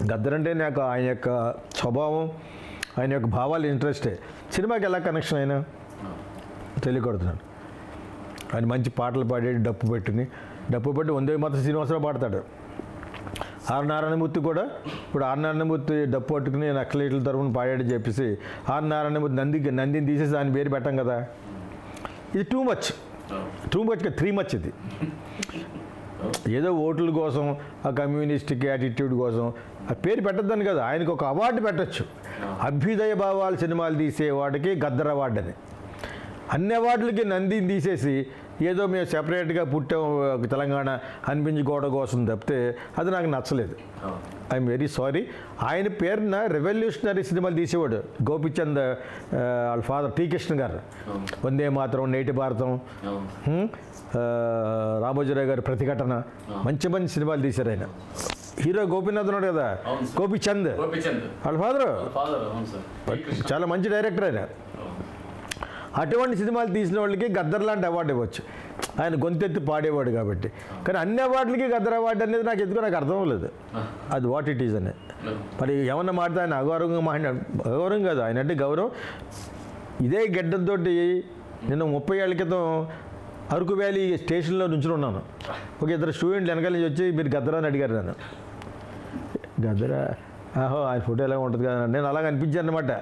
గద్దర్ అంటే నాకు ఆయన యొక్క స్వభావం, ఆయన యొక్క భావాలు ఇంట్రెస్టే. సినిమాకి ఎలా కనెక్షన్ అయినా తెలియకొడుతున్నాను. ఆయన మంచి పాటలు పాడేది, డప్పు పెట్టి వందే మాత్రం శ్రీనివాసరావు పాడతాడు. ఆర్ నారాయణమూర్తి కూడా ఇప్పుడు ఆర్ నారాయణమూర్తి డప్పు పట్టుకుని నక్సలైట్ల తరఫున పాడాడు చెప్పేసి ఆర్ నారాయణమూర్తి నందిని తీసేసి ఆయన పేరు పెట్టాం కదా. ఇది టూ మచ్ త్రీ మచ్. ఇది ఏదో ఓట్ల కోసం, ఆ కమ్యూనిస్టిక్ యాటిట్యూడ్ కోసం ఆ పేరు పెట్టద్దని కదా. ఆయనకు ఒక అవార్డు పెట్టచ్చు. అభ్యుదయ భావాలు సినిమాలు తీసేవాడికి గద్దర్ అవార్డు అని. అన్ని అవార్డులకి నందిని తీసేసి ఏదో మేము సెపరేట్గా పుట్టాం తెలంగాణ అనిపించుకోవడం కోసం తప్పితే అది నాకు నచ్చలేదు. I'm very sorry. ఆయన పేరున రెవల్యూషనరీ సినిమాలు తీసేవాడు గోపిచంద్ వాళ్ళ ఫాదర్ టీ కృష్ణ గారు. వందే మాత్రం, నేటి భారతం, రామోజీరావు గారి ప్రతిఘటన, మంచి సినిమాలు తీశారు ఆయన. హీరో గోపీనాథ్ ఉన్నాడు కదా, గోపిచంద్ వాళ్ళ ఫాదరు చాలా మంచి డైరెక్టర్ ఆయన. అటువంటి సినిమాలు తీసిన వాళ్ళకి గద్దర్ లాంటి అవార్డు ఇవ్వచ్చు. ఆయన గొంతెత్తి పాడేవాడు కాబట్టి. కానీ అన్ని అవార్డులకి గద్దర్ అవార్డు అనేది నాకు ఎందుకు నాకు అర్థం అవ్వలేదు. అది వాట్ ఇట్ ఈజ్ అని. మరి ఏమన్నా మాట్లాడితే ఆయన అగౌరవంగా మాట్లాడు. అగౌరవం కాదు, ఆయన అంటే గౌరవం. ఇదే గడ్డంతో నేను 30 ఏళ్ళ క్రితం అరకు వ్యాలీ స్టేషన్లో నుంచుని ఉన్నాను. ఒక ఇద్దరు స్టూడెంట్లు వెనకాల నుంచి వచ్చి మీరు గద్దరా అని అడిగారు నన్ను. గద్దరా ఆయన ఫోటో ఎలా ఉంటుంది కదా. నేను అలాగ అనిపించాను అనమాట.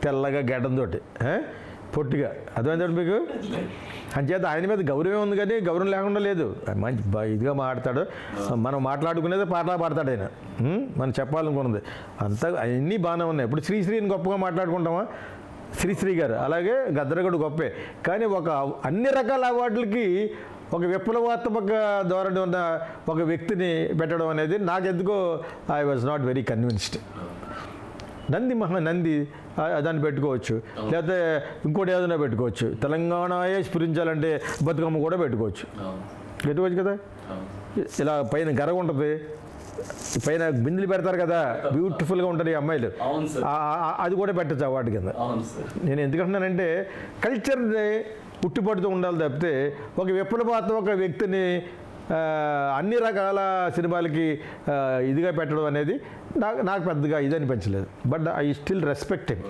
తెల్లగా గడ్డంతో పొట్టిగా. అర్థమైందండి మీకు? అంచేత ఆయన మీద గౌరవం ఉంది కానీ గౌరవం లేకుండా లేదు. మంచి ఇదిగా మాట్లాడతాడు. మనం మాట్లాడుకునేది పాటలా పాడతాడు ఆయన. మనం చెప్పాలనుకున్నది అంతా అన్నీ బాగానే ఉన్నాయి. ఇప్పుడు శ్రీశ్రీని గొప్పగా మాట్లాడుకుంటామా? శ్రీశ్రీ గారు అలాగే గద్దర్ కూడా గొప్పే. కానీ అన్ని రకాల అవార్డులకి ఒక విప్లవాత్మక ధోరణి ఉన్న ఒక వ్యక్తిని పెట్టడం అనేది నాకెందుకో I was not very convinced. Nandi దాన్ని పెట్టుకోవచ్చు, లేకపోతే ఇంకోటి ఏదైనా పెట్టుకోవచ్చు. తెలంగాణయే స్ఫురించాలంటే బతుకమ్మ కూడా పెట్టుకోవచ్చు కదా. ఇలా పైన గరగ ఉంటుంది, పైన బిందులు పెడతారు కదా, బ్యూటిఫుల్గా ఉంటుంది ఈ అమ్మాయిలు. అది కూడా పెట్టచ్చు అవార్డు కింద. నేను ఎందుకంటున్నానంటే కల్చర్ని పుట్టిపడుతూ ఉండాలి తప్పితే ఒక విప్లవాత్మక వ్యక్తిని అన్ని రకాల సినిమాలకి ఇదిగా పెట్టడం అనేది నాకు పెద్దగా ఇది అనిపించలేదు. But I still respect him.